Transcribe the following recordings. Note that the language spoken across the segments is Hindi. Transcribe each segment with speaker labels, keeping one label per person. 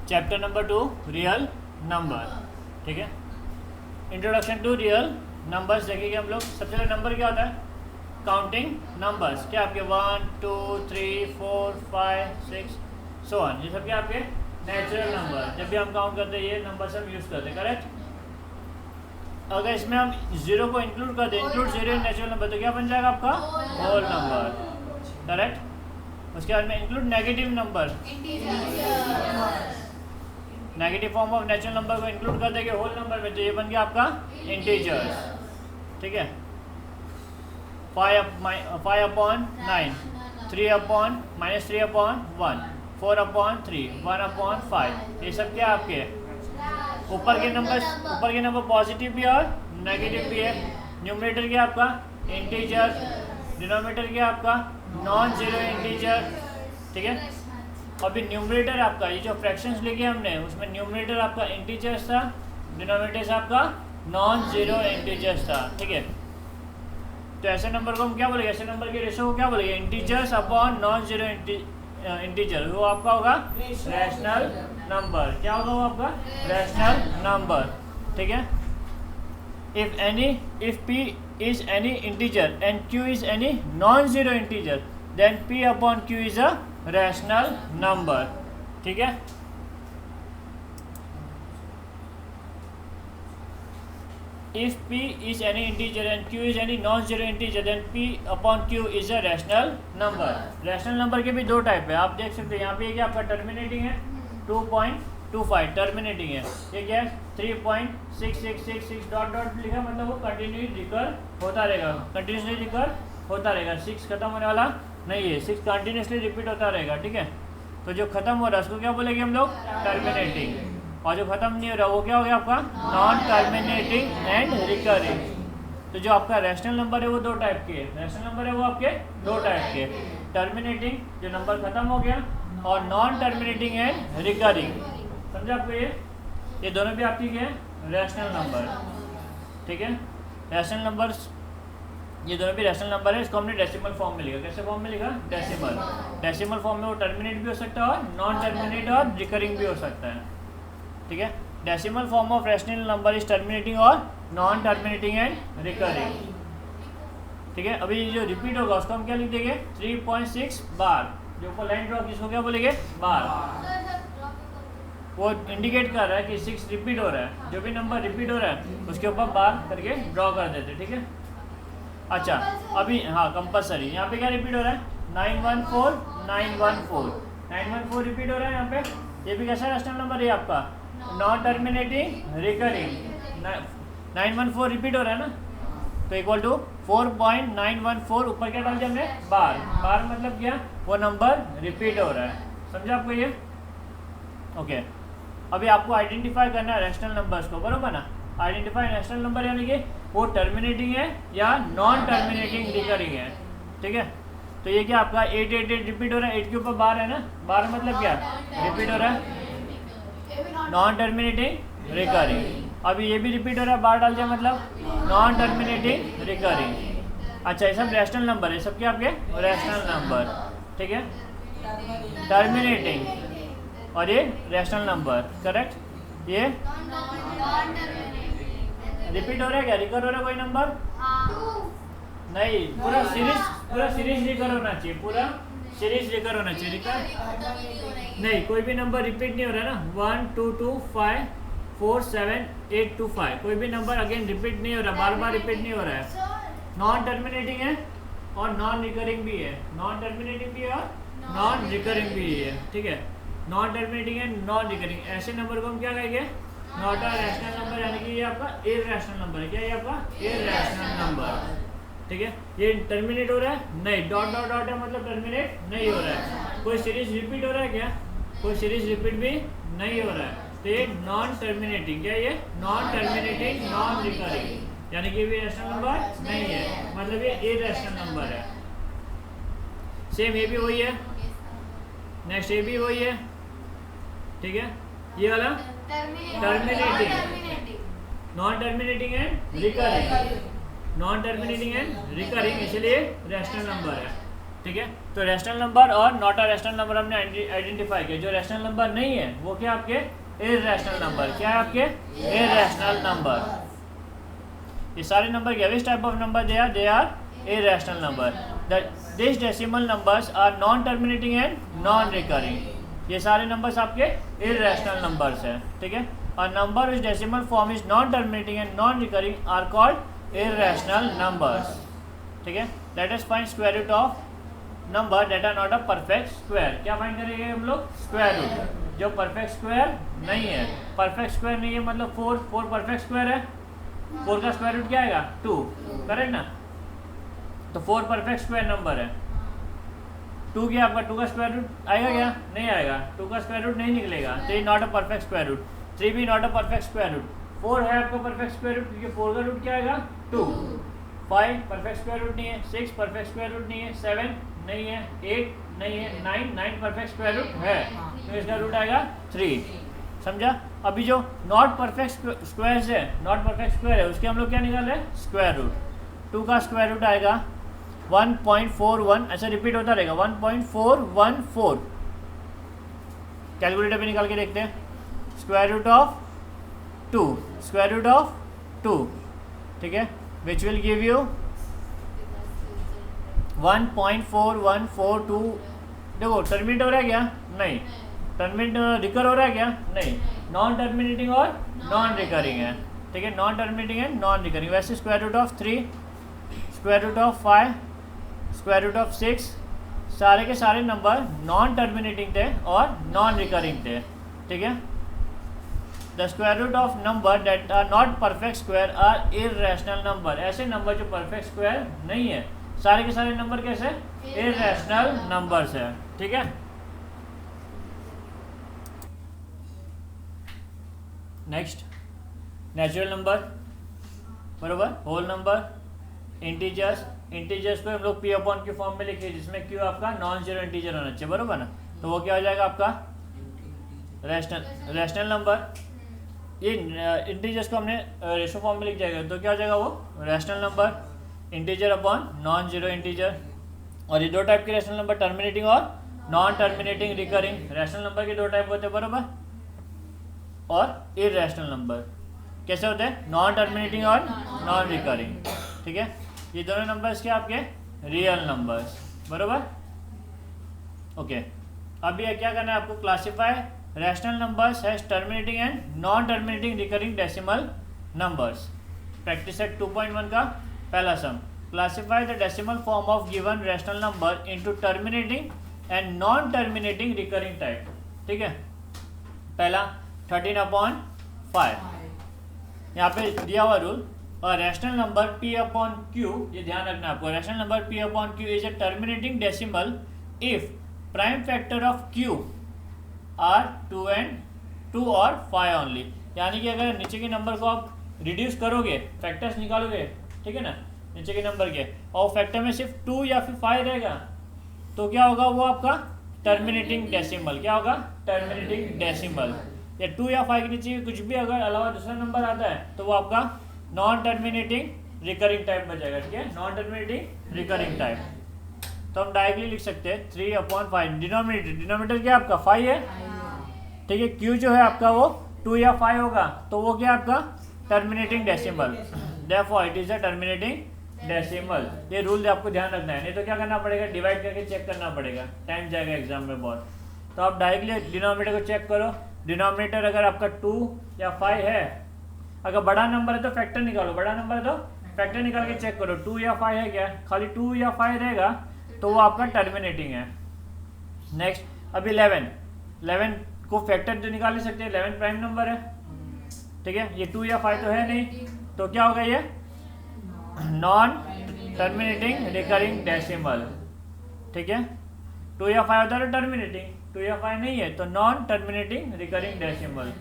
Speaker 1: Chapter number 2 real number. ठीक है, इंट्रोडक्शन टू रियल नंबर्स देखेंगे हम लोग। सबसे पहले नंबर क्या होता है? Counting numbers. क्या आपके 1 2 3 4 5 6 सो ऑन, ये सब क्या आपके नेचुरल नंबर। जब भी हम काउंट करते हैं ये नंबर्स हम यूज़ करते हैं, करेक्ट। अगर इसमें हम जीरो को इंक्लूड कर दें, include zero in natural number, तो क्या बन जाएगा आपका? Whole number, correct. उसके बाद में include negative number, negative form of natural number को इंक्लूड कर देंगे होल नंबर में, तो ये बन गया आपका इंटीजर्स। ठीक है, 5/9, 3/-3/1, 4/3, 1/5, ये सब क्या आपके ऊपर के नंबर पॉजिटिव भी और नेगेटिव भी है। न्यूमरेटर क्या आपका? इंटीजर। डिनोमिनेटर क्या आपका? Non zero integer. ठीक है, अभी न्यूमरेटर आपका ये जो फ्रैक्शंस लिखे हमने उसमें न्यूमरेटर आपका इंटीजर्स था, डिनोमिनेटर आपका नॉन जीरो इंटीजर्स था। ठीक है, तो ऐसे नंबर को हम क्या बोलेंगे? ऐसे नंबर के रेशो को क्या बोलेंगे? Integers upon non zero integer. वो आपका होगा रैशनल नंबर। क्या होगा वो आपका? Rational number. ठीक है, if p is any integer and q is any non-zero integer, then p upon q is a rational number. ठीक है, if p is any integer and q is any non-zero integer, then p upon q is a rational number. rational number के भी दो टाइप है, आप देख सकते हैं। यहाँ पे क्या आपका टर्मिनेटिंग है 2.25 टर्मिनेटिंग है। ये क्या है? 3.6666 डॉट डॉट लिखा, मतलब वो कंटिन्यू रिकर होता रहेगा, कंटिन्यूसली रिकर होता रहेगा। 6 खत्म होने वाला नहीं है, 6 कंटिन्यूसली रिपीट होता रहेगा। ठीक है, तो जो खत्म हो रहा है उसको क्या बोलेंगे हम लोग? टर्मिनेटिंग। और जो खत्म नहीं हो रहा वो क्या हो गया आपका? Non terminating and recurring. तो जो आपका रैशनल नंबर है वो दो टाइप के, रैशनल नंबर है वो आपके दो टाइप के, टर्मिनेटिंग जो नंबर खत्म हो गया, और नॉन टर्मिनेटिंग एंड रिकरिंग। समझा आपको? ये दोनों भी आपकी क्या है? Rational number. ठीक है, रैशनल नंबर्स ये दोनों भी रैशनल नंबर है। इसको हमने डेसिमल फॉर्म में लिखा। कैसे फॉर्म में लिखा? डेसिमल फॉर्म में वो टर्मिनेट भी हो सकता है और नॉन टर्मिनेट और रिकरिंग भी हो सकता है। ठीक है, decimal form of rational number is terminating और नॉन टर्मिनेटिंग एंड रिकरिंग। ठीक है, अभी जो रिपीट होगा उसको हम क्या लिख देंगे? 3.6 बार। जो ऊपर लाइन ड्रॉ किसको क्या बोलेंगे? बार। वो इंडिकेट कर रहा है कि 6 रिपीट हो रहा है। जो भी नंबर रिपीट हो रहा है उसके ऊपर बार करके ड्रॉ कर देते। ठीक है, अच्छा अभी हाँ कंपलसरी। यहाँ पे क्या रिपीट हो रहा है? 914 रिपीट हो रहा है यहाँ पे। ये भी कैसा रैशनल नंबर है आपका? Non terminating recurring. 914 रिपीट हो रहा है ना, तो इक्वल टू 4.914 ऊपर क्या डाल दिया हमने? बार। बार मतलब क्या? वो नंबर रिपीट हो रहा है। समझा आपको ये? ओके, अभी आपको आइडेंटिफाई करना है रैशनल नंबर्स को, बरोबर ना? आइडेंटिफाई रैशनल नंबर यानी कि वो टर्मिनेटिंग है या नॉन टर्मिनेटिंग रिकरिंग है। ठीक है, तो ये क्या आपका 888 रिपीट हो रहा है। 8 के ऊपर बार है ना, बार मतलब क्या? रिपीट हो रहा है, नॉन टर्मिनेटिंग रिकरिंग। अभी ये भी रिपीट हो रहा है, बार डाल दिया मतलब नॉन टर्मिनेटिंग रिकरिंग। अच्छा, ये सब रैशनल नंबर है, सब क्या आपके रैशनल नंबर। ठीक है, टर्मिनेटिंग और ये रैशनल नंबर, करेक्ट। ये रिपीट हो रहा है क्या? रिकर हो रहा है कोई नंबर? नहीं, पूरा सीरीज रिकर होना चाहिए, पूरा सीरीज रिकर होना चाहिए। रिकर नहीं, कोई भी नंबर रिपीट नहीं हो रहा है ना। 1 2 2 5 4 7 8 2 5 कोई भी नंबर अगेन रिपीट नहीं हो रहा, बार बार रिपीट नहीं हो रहा है। नॉन टर्मिनेटिंग है और नॉन रिकरिंग भी है, नॉन टर्मिनेटिंग भी है और नॉन रिकरिंग भी है। ठीक है, non terminating and non recurring, ऐसे नंबर को हम क्या कहेंगे? नॉट अ रैशनल नंबर, यानी कि ये आपका इरैशनल नंबर है। क्या ये आपका? Irrational number. ठीक है, ये टर्मिनेट हो रहा है? नहीं, डॉट डॉट डॉट है मतलब टर्मिनेट नहीं हो रहा है। कोई सीरीज रिपीट हो रहा है क्या? कोई सीरीज रिपीट भी नहीं हो रहा है, तो ये नॉन टर्मिनेटिंग। क्या ये? नॉन टर्मिनेटिंग नॉन रिकरिंग, यानी कि ये रैशनल नंबर नहीं है, मतलब ये इरैशनल नंबर है। सेम ये भी वही है, नेक्स्ट ये भी वही है। ठीक है, ये वाला terminating, non terminating and recurring, non terminating and recurring, इसलिए रैशनल नंबर है। ठीक है। तो रैशनल नंबर और नॉट अ रैशनल नंबर हमने आइडेंटिफाई किया। जो रैशनल नंबर नहीं है वो क्या आपके इररेशनल नंबर। क्या है आपके इररेशनल नंबर। ये सारे नंबर क्या, which type of number they are irrational number. This decimal numbers are non terminating and non recurring. ये सारे नंबर्स आपके इररेशनल नंबर्स हैं, ठीक है। और number which decimal form is non terminating and non recurring are called irrational numbers, ठीक है। Let us find square root of number that are not a perfect square. क्या फाइंड करेंगे हम लोग, स्क्वायर रूट। जो परफेक्ट स्क्वायर नहीं है, परफेक्ट स्क्वायर नहीं है मतलब 4 परफेक्ट स्क्वायर है, 4 का स्क्वायर रूट क्या आएगा 2, करेक्ट ना। तो 4 परफेक्ट स्क्वायर नंबर है। 2 क्या आपका 2 का स्क्वायर रूट आएगा क्या, नहीं आएगा, 2 का स्क्वायर रूट नहीं निकलेगा, तो ये not a perfect square root. 3 भी not a perfect square root. 4 है आपका परफेक्ट स्क्वायर रूट क्योंकि 4 का रूट क्या आएगा 2। 5 परफेक्ट स्क्वायर रूट नहीं है, 6 परफेक्ट स्क्वायर रूट नहीं है, 7 नहीं है, 8 नहीं है, 9 परफेक्ट स्क्वायर रूट है, तो इसका रूट आएगा 3। समझा। अभी जो नॉट परफेक्ट स्क्वायर है, नॉट परफेक्ट स्क्वायर है, उसके हम लोग क्या निकाल रहे हैं, स्क्वायर रूट। 2 का स्क्वायर रूट आएगा 1.41, ऐसा रिपीट होता रहेगा 1.414। कैलकुलेटर पे निकाल के देखते हैं। Square root of 2, square root of 2, ठीक है, विच विल गिव यू 1.4142। देखो टर्मिनेट हो रहा है क्या, नहीं। टर्मिनेट रिकर हो रहा है क्या, नहीं। नॉन टर्मिनेटिंग और नॉन रिकरिंग है, ठीक है, non terminating and non recurring. वैसे square root of 3, square root of 5, square root of 6, सारे के सारे नंबर नॉन टर्मिनेटिंग थे और नॉन रिकरिंग थे, ठीक है। The square root of number that are not perfect square are irrational number. ऐसे नंबर जो परफेक्ट स्क्वायर नहीं है, सारे के सारे नंबर कैसे इररेशनल नंबर्स है, ठीक है। नेक्स्ट नेचुरल नंबर, बरोबर, होल नंबर, इंटीजर्स। इंटीजर्स को हम लोग पी अपॉन क्यू फॉर्म में लिखिए, जिसमें क्यू आपका नॉन जीरो इंटीजर होना चाहिए, बरोबर ना। तो वो क्या हो जाएगा आपका रैशनल नंबर। ये इंटीजर्स को हमने रेशो फॉर्म में लिख जाएगा, तो क्या हो जाएगा वो rational number, integer upon non zero integer. और ये 2 टाइप के रैशनल नंबर, टर्मिनेटिंग और non terminating recurring. Rational number के 2 टाइप होते हैं, बरोबर, और इररेशनल नंबर कैसे होते हैं, नॉन टर्मिनेटिंग और नॉन रिकरिंग, ठीक है। ये दोनों नंबर्स के आपके रियल नंबर्स, बरोबर, ओके। अब ये क्या करना है आपको, classify rational numbers has terminating and non terminating recurring decimal numbers. Practice set 2.1 का पहला sum, classify the decimal form of given rational number into terminating and non terminating recurring type, ठीक है। पहला 13/5, यहाँ पे दिया हुआ रूल। और rational number p upon q, ये ध्यान रखना आपको, rational number p upon q is a terminating decimal if prime factor of q are 2 और 5 ओनली। यानी कि अगर नीचे के नंबर को आप रिड्यूस करोगे, फैक्टर्स निकालोगे, ठीक है ना, नीचे के नंबर के, और फैक्टर में सिर्फ 2 या फिर 5 रहेगा, तो क्या होगा वो आपका टर्मिनेटिंग डेसिमल। क्या होगा, टर्मिनेटिंग डेसिमल। या 2 या 5 के नीचे कुछ भी अगर अलावा दूसरा नंबर आता है तो वो आपका नॉन टर्मिनेटिंग रिकरिंग टाइप में जाएगा, ठीक है, नॉन टर्मिनेटिंग रिकरिंग टाइप। तो हम डायरेक्टली लिख सकते हैं 3/5। डिनोमिनेटर क्या आपका 5 है, ठीक है। क्यू जो है आपका वो 2 या 5 होगा, तो वो क्या आपका terminating decimal, therefore it is a terminating decimal. ये रूल आपको ध्यान रखना है, नहीं तो क्या करना पड़ेगा, डिवाइड करके चेक करना पड़ेगा, टाइम जाएगा एग्जाम में बहुत। तो आप डायरेक्टली डिनोमिनेटर को चेक करो। डिनोमिनेटर अगर आपका 2 या 5 है, अगर बड़ा नंबर है तो फैक्टर निकालो, बड़ा नंबर है तो फैक्टर निकाल के चेक करो 2 या 5 है क्या, खाली 2 या 5 रहेगा तो वो आपका टर्मिनेटिंग है। नेक्स्ट अब 11 को फैक्टर जो निकाल नहीं सकते, 11 प्राइम नंबर है, ठीक है। ये 2 या 5 तो है नहीं, तो क्या होगा ये नॉन टर्मिनेटिंग रिकरिंग डेसिमल, ठीक है। 2 या 5 होता है तो टर्मिनेटिंग, 2 या 5 नहीं है तो नॉन टर्मिनेटिंग रिकरिंग डेसिमल,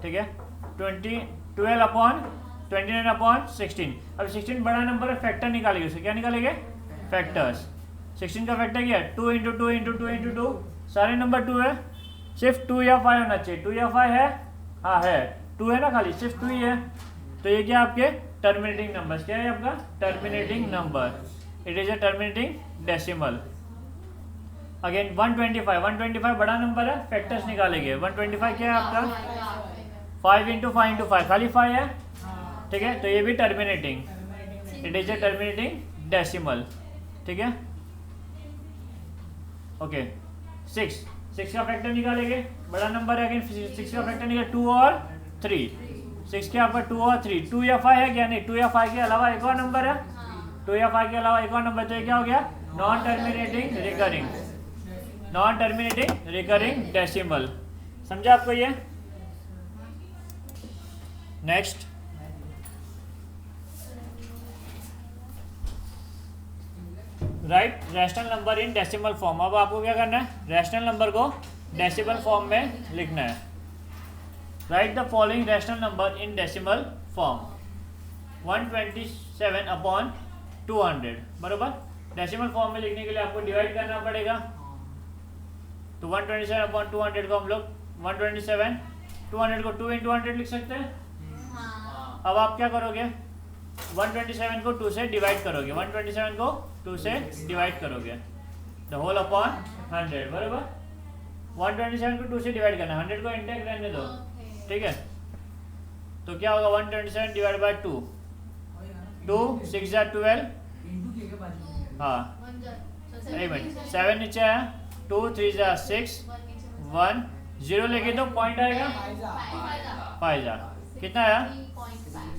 Speaker 1: ठीक है। 12/29/16। अब 16 बड़ा नंबर है, फैक्टर निकालेंगे, उसे क्या निकालेंगे, फैक्टर्स। 16 का फैक्टर क्या है, 2 × 2 × 2 × 2, सारे नंबर 2 है, सिर्फ 2 या 5 होना चाहिए। 2 या 5 है, हाँ है, 2 है ना, खाली सिर्फ 2 ही है, तो ये क्या आपके टर्मिनेटिंग नंबर, क्या है आपका terminating number. It is a terminating decimal. Again 125 बड़ा नंबर है, फैक्टर्स निकालेंगे। 125 क्या है आपका 5 इंटू 5 खाली 5 है, ठीक है, तो ये भी terminating, it is a terminating decimal, ठीक है। ओके 6 का फैक्टर निकालेंगे, बड़ा नंबर है, अगेन 6 का फैक्टर निकाले 2 और 3, 6 के आपका 2 और 3, 2 या 5 है क्या, नहीं 2 या 5 के अलावा एक और नंबर है, 2 या 5 के अलावा एक और नंबर, तो ये क्या हो गया नॉन टर्मिनेटिंग रिकरिंग डेसिमल। समझा आपको ये। Next right rational number in decimal form. अब आपको क्या करना है, रैशनल नंबर को डेसिमल फॉर्म में लिखना है। Right the following rational number in decimal form. 127 upon 200, बरोबर। डेसिमल फॉर्म में लिखने के लिए आपको डिवाइड करना पड़ेगा, तो 127 अपॉन 200 को हम लोग 127 200 को 2 इंटू 100 लिख सकते हैं। अब आप क्या करोगे, 127 को 2 से डिवाइड करोगे, 127 को 2 से डिवाइड करोगे, द होल अपॉन 100, बराबर। 127 को 2 से डिवाइड करना, 100 को इंटेक्ट रहने दो, ठीक है। तो क्या होगा 127 डिवाइड बाय 2, 2 6 जा 12, हाँ एक मिनट 7 नीचे आया, 2 3 जा 6, 1 0 लेके तो पॉइंट आएगा 5 जा, कितना आया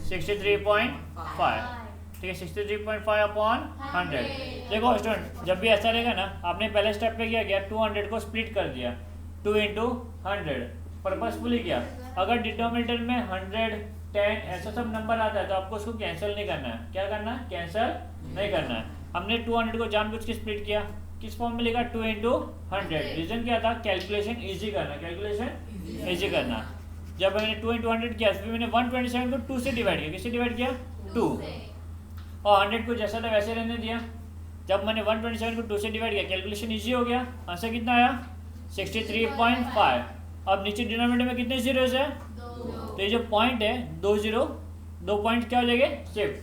Speaker 1: 63.5, ठीक है, 63.5 अपॉन 100। देखो स्टूडेंट, जब भी ऐसा रहेगा ना, आपने पहले स्टेप पे क्या किया, 200 को स्प्लिट कर दिया, 2 इंटू 100 पर्पसफुली किया। अगर डिनोमिनेटर में 100 10 ऐसा सब नंबर आता है तो आपको उसको कैंसिल नहीं करना है। क्या करना है, कैंसिल नहीं करना है। हमने 200 को जानबूझ के स्प्लिट किया, किस फॉर्म में लिखा 2 इंटू 100, रीजन क्या था, कैलकुलेशन ईजी करना, जब मैंने 2 इंटू 100 किया, फिर मैंने 127 को 2 से डिवाइड किया, किससे डिवाइड किया 2, और 100 को जैसा था वैसे रहने दिया। जब मैंने 127 को 2 से डिवाइड किया, कैलकुलेशन इजी हो गया, आंसर कितना आया 63.5। अब नीचे डिनोमिनेटर में कितने जीरोस है, तो ये जो पॉइंट है 2 पॉइंट क्या हो जाएंगे शिफ्ट,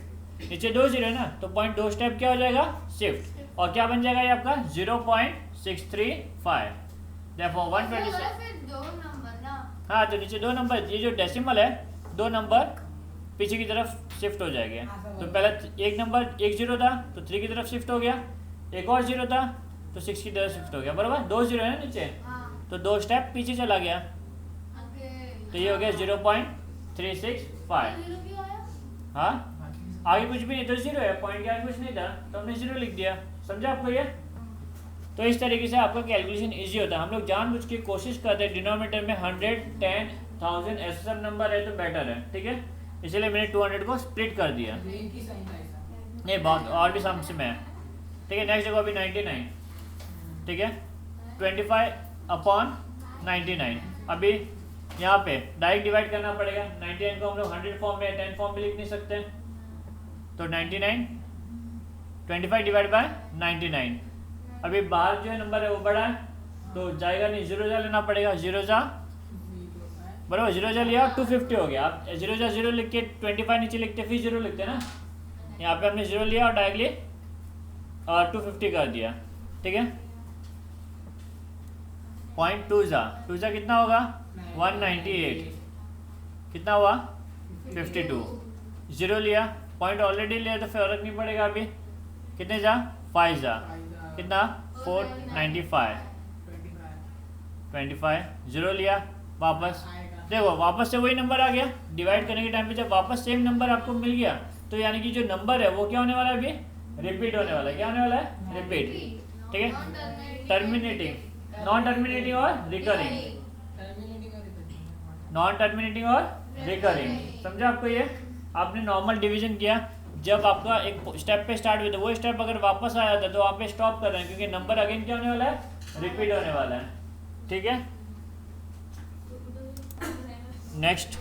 Speaker 1: नीचे 2 जीरो है ना, तो पॉइंट 2 स्टेप क्या हो जाएगा शिफ्ट, और क्या बन जाएगा ये आपका 0.635। देखो 127, हाँ तो नीचे 2 नंबर, ये जो डेसिमल है 2 नंबर पीछे की तरफ शिफ्ट हो जाएंगे। तो पहले एक नंबर 1 जीरो था तो 3 की तरफ शिफ्ट हो गया, एक और जीरो था तो 6 की तरफ शिफ्ट हो गया, बराबर। 2 जीरो है ना नीचे, तो 2 स्टेप पीछे चला गया, तो ये हो गया 0.365। हाँ आगे कुछ भी नहीं, तो जीरो है, पॉइंट के आगे कुछ नहीं था तो हमने जीरो लिख दिया। समझा आपको ये। तो इस तरीके से आपका कैलकुलेशन इजी होता है। हम लोग जानबूझ के कोशिश करते हैं डिनोमिनेटर में 100 10 1000 ऐसे सब नंबर है तो बेटर है, ठीक है, इसलिए मैंने 200 को स्प्लिट कर दिया। नहीं बहुत और भी सम्स में है, ठीक है। नेक्स्ट देखो अभी 99, ठीक है, 25 अपॉन 99। अभी यहाँ पे डायरेक्ट डिवाइड करना पड़ेगा, 99 को हम लोग 100 फॉर्म में 10 फॉर्म में लिख नहीं सकते, तो 99 25 डिवाइड बाय 99। अभी बाहर जो है नंबर है वो बड़ा है तो जाएगा नहीं, 0 जा लेना पड़ेगा, 0 जा बराबर, 0 जा लिया 250 हो गया। आप 0 जा 0 लिख के 25 नीचे लिखते फिर 0 लिखते ना, यहाँ पे हमने 0 लिया और डायरेक्टली 250 कर दिया, ठीक है। पॉइंट 2 जा कितना होगा 198, कितना हुआ 52, 0 लिया, पॉइंट ऑलरेडी लिया तो फर्क नहीं पड़ेगा। अभी कितने जा 5 जा, कितना 495, 25 0 लिया, वापस देखो वापस से वही नंबर आ गया। डिवाइड करने के टाइम पे जब वापस सेम नंबर आपको मिल गया तो यानी कि जो नंबर है वो क्या होने वाला है, अभी रिपीट होने वाला है। क्या होने वाला है, रिपीट, ठीक है। टर्मिनेटिंग, नॉन टर्मिनेटिंग और रिकरिंग, नॉन टर्मिनेटिंग और रिकरिंग। समझा आपको ये। आपने नॉर्मल डिवीजन किया, जब आपका एक स्टेप पे स्टार्ट हुआ था वो स्टेप अगर वापस आया था तो वहाँ पे स्टॉप कर रहे हैं क्योंकि नंबर अगेन क्या होने वाला है, रिपीट होने वाला है, ठीक है। नेक्स्ट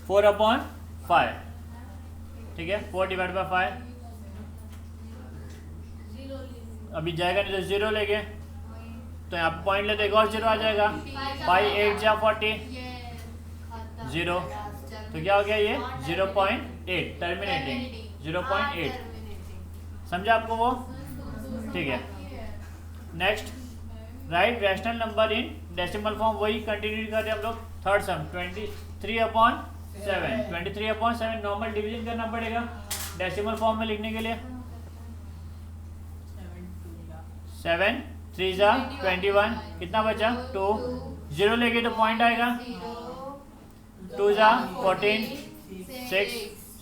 Speaker 1: 4 अपॉन 5, ठीक है, 4 डिवाइड बाय 5। अभी जाएगा नहीं तो 0 लेंगे तो यहाँ पॉइंट लेते एक और 0 आ जाएगा, 5 8 जा 40 0, तो क्या हो गया ये 0.8 टर्मिनेटिंग 0.8। समझा आपको वो? ठीक है। Next, right rational number in decimal form, वही कंटिन्यू कर रहे हैं हम लोग। थर्ड सम 23/7। 23/7 नॉर्मल डिवीजन करना पड़ेगा डेसिमल फॉर्म में लिखने के लिए। 7 3 जा 21, कितना बचा 2, 0 लेके तो पॉइंट आएगा, 2 जा 14, 6,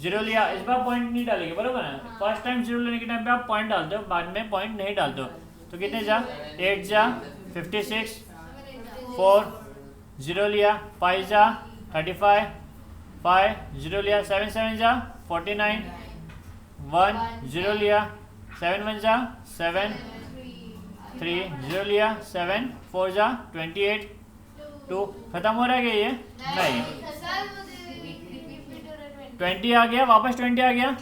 Speaker 1: 0 लिया। इस बार पॉइंट नहीं डालेंगे, बरोबर ना? फर्स्ट टाइम 0 लेने के टाइम पे आप पॉइंट डालते हो, बाद में पॉइंट नहीं डालते हो। तो कितने जा 8 जा 56, 4 0 लिया, 5 जा 35, 5 0 लिया, 7 7 जा 49, 1 0 लिया, 7 1 जा 7, 3 0 लिया, 7 4 जा 28, 2 खत्म हो रहा है क्या ये? नहीं, 20 आ गया, वापस 20 आ गया।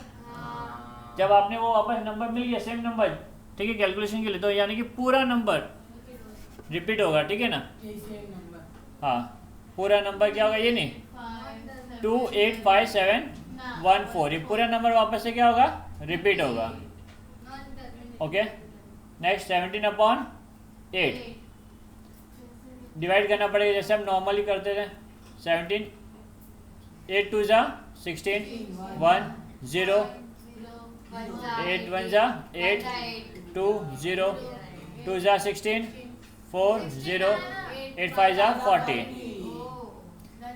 Speaker 1: जब आपने वो वापस नंबर मिल गया सेम नंबर, ठीक है, कैलकुलेशन के लिए, तो यानी कि पूरा नंबर रिपीट होगा, ठीक है ना? हाँ, पूरा नंबर क्या होगा, ये नहीं 2 8 5 7 1 4, ये पूरा नंबर वापस से क्या होगा, रिपीट होगा। ओके, नेक्स्ट 17/8 डिवाइड करना पड़ेगा जैसे हम नॉर्मली करते थे। 17 8 2 जा 16, 1 0, 8 1 जा 8, 2 0, 2 जा 16, 4 0, 8 5 जा 40।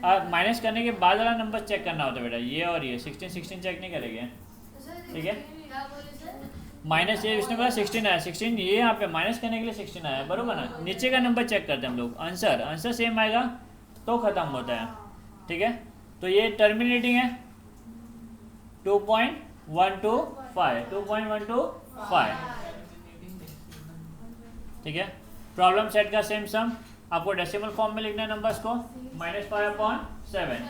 Speaker 1: अब माइनस करने के बाद वाला नंबर चेक करना होता है बेटा, ये और ये 16 16 चेक नहीं करेंगे, ठीक है? माइनस ये इसने बोला 16 आया, 16 ये यहाँ पे माइनस करने के लिए 16 आया, बरोबर ना? नीचे का नंबर चेक करते हैं हम लोग, आंसर सेम आएगा तो खत्म होता है, ठीक है? तो ये टर्मिनेटिंग है 2.125, 2.125, ठीक है? प्रॉब्लम सेट का सेम सम आपको डेसिमल फॉर्म में लिखना है नंबर्स को, -5/7।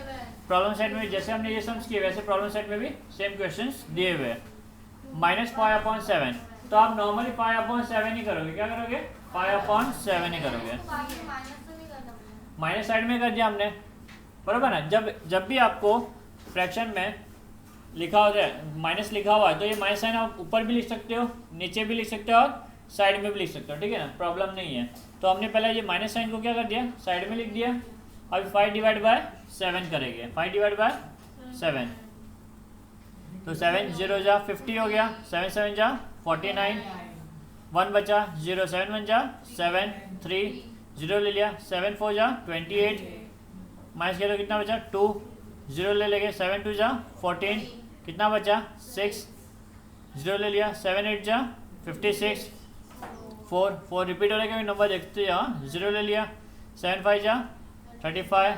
Speaker 1: प्रॉब्लम सेट में जैसे हमने ये सम्स किए वैसे प्रॉब्लम सेट में भी सेम क्वेश्चंस दिए हुए हैं। -5/7, तो आप नॉर्मली 5/7 ही करोगे, क्या करोगे? 5/7 ही करोगे। माइनस साइड में कर दिया हमने, बरोबर ना? जब भी आपको फ्रैक्शन में लिखा होता है माइनस लिखा हुआ है, तो ये माइनस साइन आप ऊपर भी लिख सकते हो, नीचे भी लिख सकते हो और साइड में भी लिख सकते हो, ठीक है ना? प्रॉब्लम नहीं है। तो हमने पहले ये माइनस साइन को क्या कर दिया, साइड में लिख दिया। अभी 5/7 करेंगे, 5/7, तो 7 0 जा 50 हो गया, 7 7 जा 49, 1 बचा 0, 7 1 जा 7, 3 0 ले लिया, 7 4 जा 28, माइनस किया तो कितना बचा 2, 0 ले लेंगे, 7 2 जा 14, कितना बचा 6, 0 ले लिया, 7 8 जा 56, 4 रिपीट हो रहा है, नंबर देखते हैं। हाँ, 0 ले लिया, 7 5 जा 35,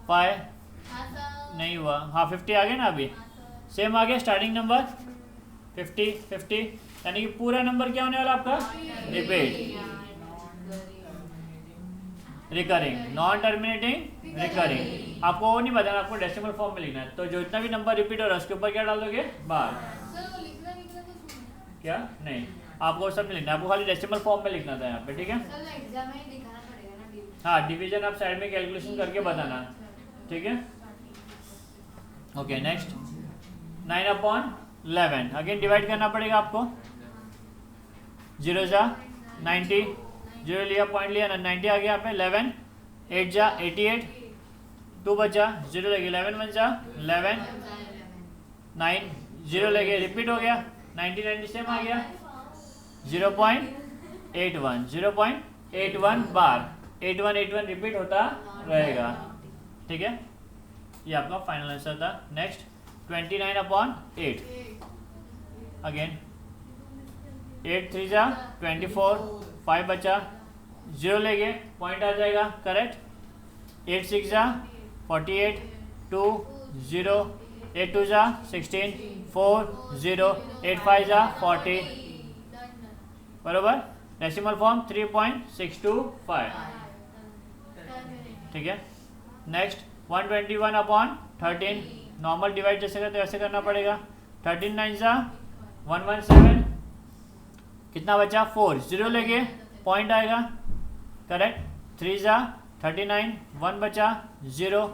Speaker 1: 5 नहीं हुआ, हाँ 50 आ गया ना, अभी सेम आ गया स्टार्टिंग नंबर 50, यानी कि पूरा नंबर क्या होने वाला आपका, repeat, recurring, non terminating, recurring. आपको वो नहीं बताना, आपको डेसिमल फॉर्म में लिखना है। तो जो इतना भी नंबर रिपीट हो रहा है उसके ऊपर क्या डाल दोगे, बार। क्या नहीं, आपको सब नहीं लिखना, आपको खाली डेसिमल फॉर्म में लिखना था यहाँ पे, ठीक है? हाँ, डिवीजन आप साइड में कैलकुलेशन करके बताना, ठीक है? ओके, नेक्स्ट 9/11 अगेन डिवाइड करना पड़ेगा आपको। 0 जा 90, 0 लिया, पॉइंट लिया ना, 90 आ गया यहाँ पे। 11 8 जा 88, 2 बचा 0 लगे, 11 1 जा 11, 9 0 लगे, रिपीट हो गया, 90 सेम आ गया। 0.81 बार, 81 रिपीट होता रहेगा, ठीक है? ये आपका फाइनल आंसर था। नेक्स्ट 29/8 अगेन 8 3 जा 24, 5 बचा 0 लेंगे, पॉइंट आ जाएगा, करेक्ट। 8 6 जा 48, 2 0, 8 2 जा 16, 4 0, 8 5 जा 40, बरोबर। डेसिमल फॉर्म 3.625, ठीक है? नेक्स्ट 121/13 नॉर्मल डिवाइड जैसे करते वैसे करना पड़ेगा। 13 9 जा 117, कितना बचा 4, 0 लेंगे, पॉइंट आएगा, करेक्ट। 3 जा 39, 1 बचा 0,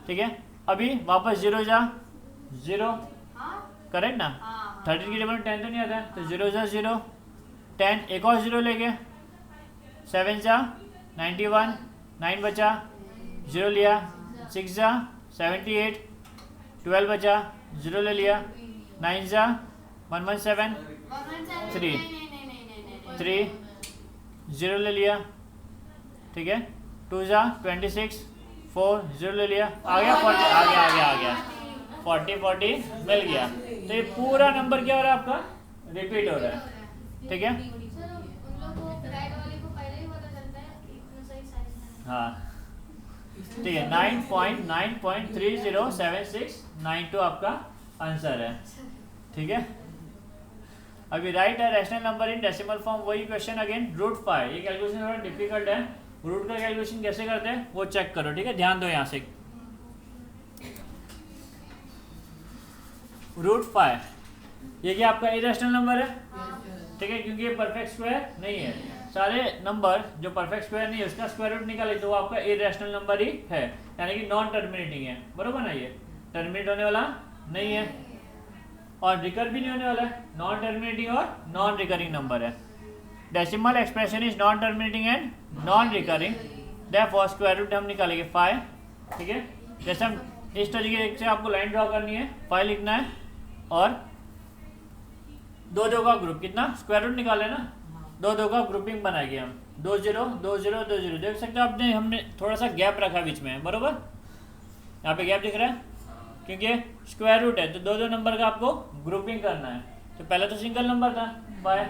Speaker 1: ठीक है? अभी वापस 0 जा 0, करेक्ट ना? 13 की टेबल में 10 तो नहीं आता, तो 0 ज़ा 0, 10 एक और 0 लेके 7 ज़ा 91, 9 बचा, 0 लिया, 6 ज़ा 78, 12 बचा, 0 ले लिया, 9 ज़ा 117, 3 0 ले लिया, ठीक है, 2 ज़ा 26, 4 0 ले लिया, आ गया 40, आ गया 40 मिल गया। तो ये पूरा नंबर क्या हो रहा है आपका? रिपीट हो रहा है, ठीक है। हाँ ठीक है, 9.9.307692 आपका आंसर है, ठीक है। अभी राइट है rational number in decimal form, वही क्वेश्चन अगेन √5। ये कैलकुलेशन थोड़ा डिफिकल्ट है, रूट का कैलकुलेशन कैसे करते हैं वो चेक करो, ठीक है, ध्यान दो यहाँ से। √5 ये क्या आपका इरेशनल नंबर है, ठीक है, क्योंकि ये परफेक्ट स्क्वायर नहीं है। सारे नंबर जो परफेक्ट स्क्वायर नहीं है उसका स्क्वायर रूट निकाले तो वो आपका इरेशनल नंबर ही है, यानी कि नॉन टर्मिनेटिंग है, बरोबर ना? ये टर्मिनेट होने वाला नहीं है और रिकर भी नहीं होने वाला है, नॉन टर्मिनेटिंग और नॉन रिकरिंग नंबर है। Decimal expression is non terminating and non recurring, therefore square root हम निकालेंगे 5, ठीक है। जैसे हम इस तरीके से आपको लाइन ड्रॉ करनी है, 5 लिखना है और 2 का ग्रुप, कितना स्क्वायर रूट निकाले ना, 2 का ग्रुपिंग बनाएंगे हम, 2 0 2 0 2 0। देख सकते हो आपने, हमने थोड़ा सा गैप रखा बीच में, बरोबर? यहाँ पे गैप दिख रहा है क्योंकि स्क्वायर रूट है, तो 2 नंबर का आपको ग्रुपिंग करना है। तो पहले तो सिंगल नंबर था, बाय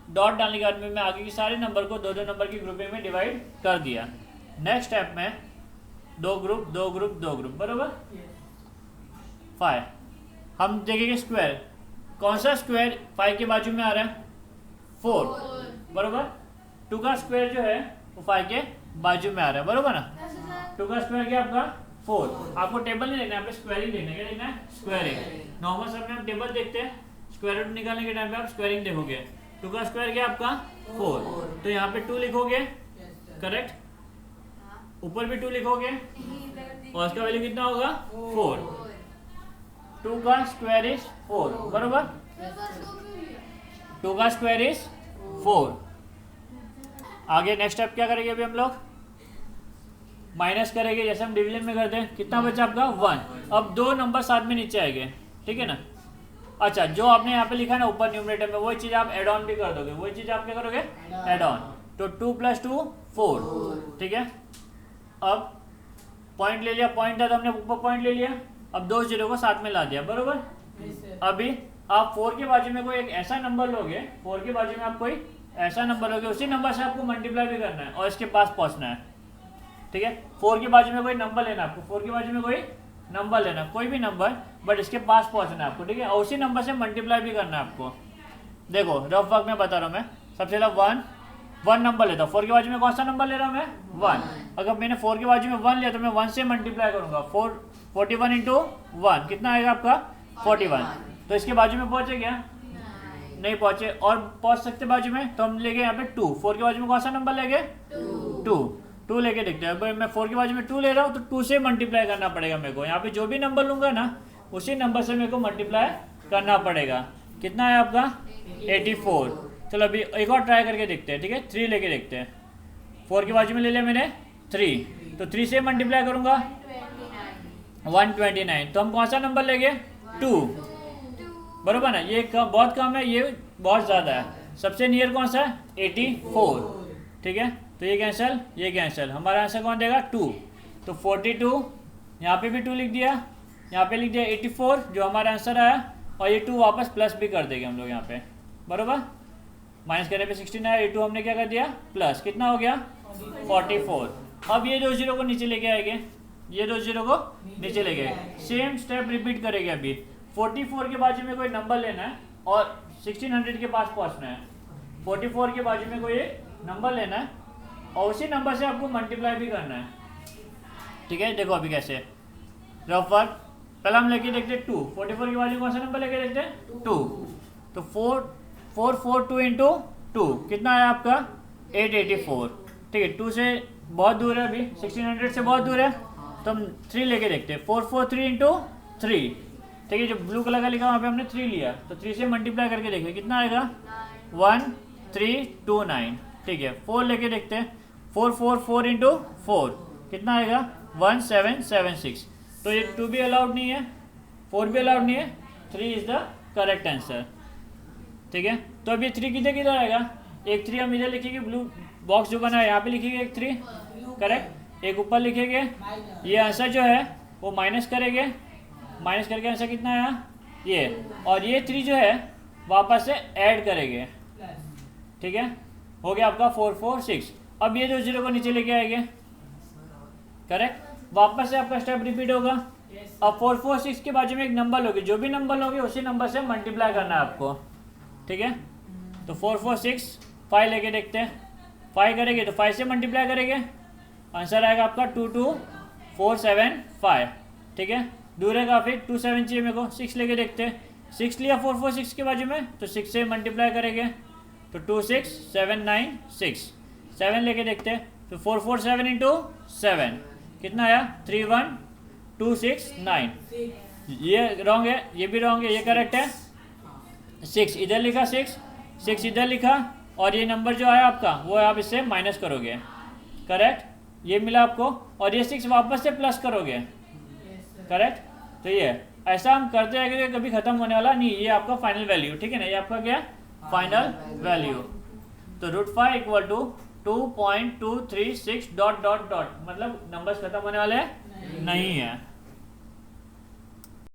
Speaker 1: डॉट डालने के बाद में मैं आगे के सारे नंबर को 2 नंबर की ग्रुपिंग में डिवाइड कर दिया। नेक्स्ट स्टेप में 2 ग्रुप 2 ग्रुप 2 ग्रुप, बरोबर? 5 हम देखेंगे स्क्वायर, कौन सा स्क्वायर 5 के बाजू में आ रहा है? 4, बरोबर? 2 का स्क्वायर जो है वो 5 के बाजू में आ रहा है, बरोबर ना? 2 का स्क्वायर क्या आपका 4। आपको टेबल नहीं देखना है, आपको स्क्वायरिंग देखना है। क्या देखना है? स्क्वायरिंग। नॉर्मल सब में हम टेबल देखते हैं, स्क्वायर रूट निकालने के टाइम पे आप स्क्वायरिंग देखोगे। 2 का स्क्वायर क्या आपका 4, तो यहाँ पे 2 लिखोगे, करेक्ट? ऊपर भी 2 लिखोगे और उसका वैल्यू कितना होगा 4। 2 का स्क्वायर इज 4, बरोबर? 2 का स्क्वायर इज 4। आगे नेक्स्ट स्टेप क्या करेंगे अभी हम लोग? माइनस करेंगे, जैसे हम डिवीजन में करते हैं। कितना बचा आपका 1। अब 2 नंबर साथ में नीचे आएंगे, ठीक है ना? अच्छा, जो आपने यहाँ पे लिखा है ना ऊपर न्यूमरेटर में, वही चीज़ आप एड ऑन भी कर दोगे, वही चीज़ आप क्या करोगे? Add on. तो 2 + 2 4, ठीक है। अब पॉइंट ले लिया, पॉइंट था तो हमने ऊपर पॉइंट ले लिया, अब 2 0 को साथ में ला दिया, बरोबर? अभी आप 4 के बाजू में कोई एक ऐसा नंबर लोगे, 4 के बाजू में आप कोई ऐसा नंबर लोगे, उसी नंबर से आपको मल्टीप्लाई भी करना है और इसके पास पहुंचना है, ठीक है। 4 के बाजू में कोई नंबर लेना आपको, 4 के बाजू में कोई नंबर लेना, कोई भी नंबर, बट इसके पास पहुंचना है आपको, ठीक है। और उसी नंबर से मल्टीप्लाई भी करना है आपको। देखो रफ वर्क में बता रहा हूँ मैं। सबसे पहले 1 नंबर लेता हूँ, 4 के बाजू में कौन सा नंबर ले रहा हूँ मैं? 1। अगर मैंने 4 के बाजू में 1 लिया तो मैं 1 से मल्टीप्लाई करूँगा। 41 इंटू 1 कितना आएगा आपका? 41। तो इसके बाजू में पहुँचे क्या? नहीं पहुँचे। और पहुँच सकते बाजू में, तो हम लेंगे यहाँ पे 2। 4 के बाजू में कौन सा नंबर लेंगे? 2 लेके देखते हैं। मैं 4 के बाजू में 2 ले रहा हूँ तो 2 से मल्टीप्लाई करना पड़ेगा मेरे को। यहाँ पे जो भी नंबर लूँगा ना, उसी नंबर से मेरे को मल्टीप्लाई करना पड़ेगा। कितना है आपका? 84। चलो अभी एक और ट्राई करके देखते हैं, ठीक है। 3 लेके देखते हैं। 4 के बाजू में ले लिया मैंने 3, तो 3 से मल्टीप्लाई करूँगा 129। तो हम कौन सा नंबर लेंगे? 2, बरोबर ना? ये बहुत कम है, ये बहुत ज़्यादा है। सबसे नियर कौन सा है? 84, ठीक है। तो ये कैंसिल, ये कैंसिल, हमारा आंसर कौन देगा? 2। तो 42, यहाँ पे भी 2 लिख दिया, यहाँ पे लिख दिया 84 जो हमारा आंसर आया, और ये 2 वापस प्लस भी कर देंगे हम लोग यहाँ पे, बरोबर? माइनस करने पे 16 आया, ये 2 हमने क्या कर दिया? प्लस। कितना हो गया? 44। अब ये 2 0 को नीचे लेके आएंगे, ये 2 0 को नीचे लेके आएंगे। सेम स्टेप रिपीट करेंगे। अभी 44 के बाजू में कोई नंबर लेना है और 1600 के पास पहुँचना है। 44 के बाजू में कोई नंबर लेना है और उसी नंबर से आपको मल्टीप्लाई भी करना है, ठीक है। देखो अभी कैसे रफ वर्क। पहले हम लेके देखते हैं 2। 44 के बाजू में कौन सा नंबर लेके देखते हैं? 2। तो 442 इंटू 2 कितना आया आपका? 884, ठीक है। 2 से बहुत दूर है, अभी 1600 से बहुत दूर है, तो हम 3 लेके देखते हैं। 443 इंटू 3, ठीक है, जो ब्लू कलर का लिखा वहाँ पे हमने 3 लिया, तो 3 से मल्टीप्लाई करके देखिए कितना आएगा 1329। ठीक है, 4 लेके देखते हैं, 4 4 4 इंटू 4 कितना आएगा 1776। तो ये 2 भी अलाउड नहीं है, 4 भी अलाउड नहीं है, 3 इज द करेक्ट आंसर। ठीक है, तो अब ये 3 किधर किधर आएगा, एक 3 हम इधर लिखेंगे, ब्लू बॉक्स जो बना है यहाँ पे लिखेंगे एक 3 करेक्ट, एक ऊपर लिखेंगे, ये आंसर जो है वो माइनस करेंगे, माइनस करके आंसर कितना आया ये, और ये 3 जो है वापस से ऐड करेंगे। ठीक है, हो गया आपका 446। अब ये जो 0 को नीचे लेके आएंगे करेक्ट, वापस से आपका स्टेप रिपीट होगा। अब 446 के बाजू में एक नंबर लोगे, जो भी नंबर लोगे उसी नंबर से मल्टीप्लाई करना है आपको। ठीक है, तो 446 5 लेके देखते हैं, 5 करेंगे तो 5 से मल्टीप्लाई करेंगे, आंसर आएगा आपका 22475। ठीक है, दूर है काफ़ी, 27 चाहिए मेरे को, 6 लेके देखते हैं, 6 लिया 446 के बाजू में, तो 6 से मल्टीप्लाई करेंगे तो 26796। 7 लेके देखते हैं, तो 447 इंटू 7 कितना आया 31269। ये रॉन्ग है, ये भी रॉन्ग है, ये करेक्ट है। 6 इधर लिखा, 6 इधर लिखा, और ये नंबर जो आया आपका वो आप इससे माइनस करोगे करेक्ट, ये मिला आपको, और ये 6 वापस से प्लस करोगे करेक्ट। तो ये ऐसा हम करते रहेंगे, कभी खत्म होने वाला नहीं, ये आपका फाइनल वैल्यू। ठीक है ना, ये आपका क्या फाइनल वैल्यू। तो √5 इक्वल टू 2.236 ... मतलब नंबर्स खत्म होने वाले नहीं है।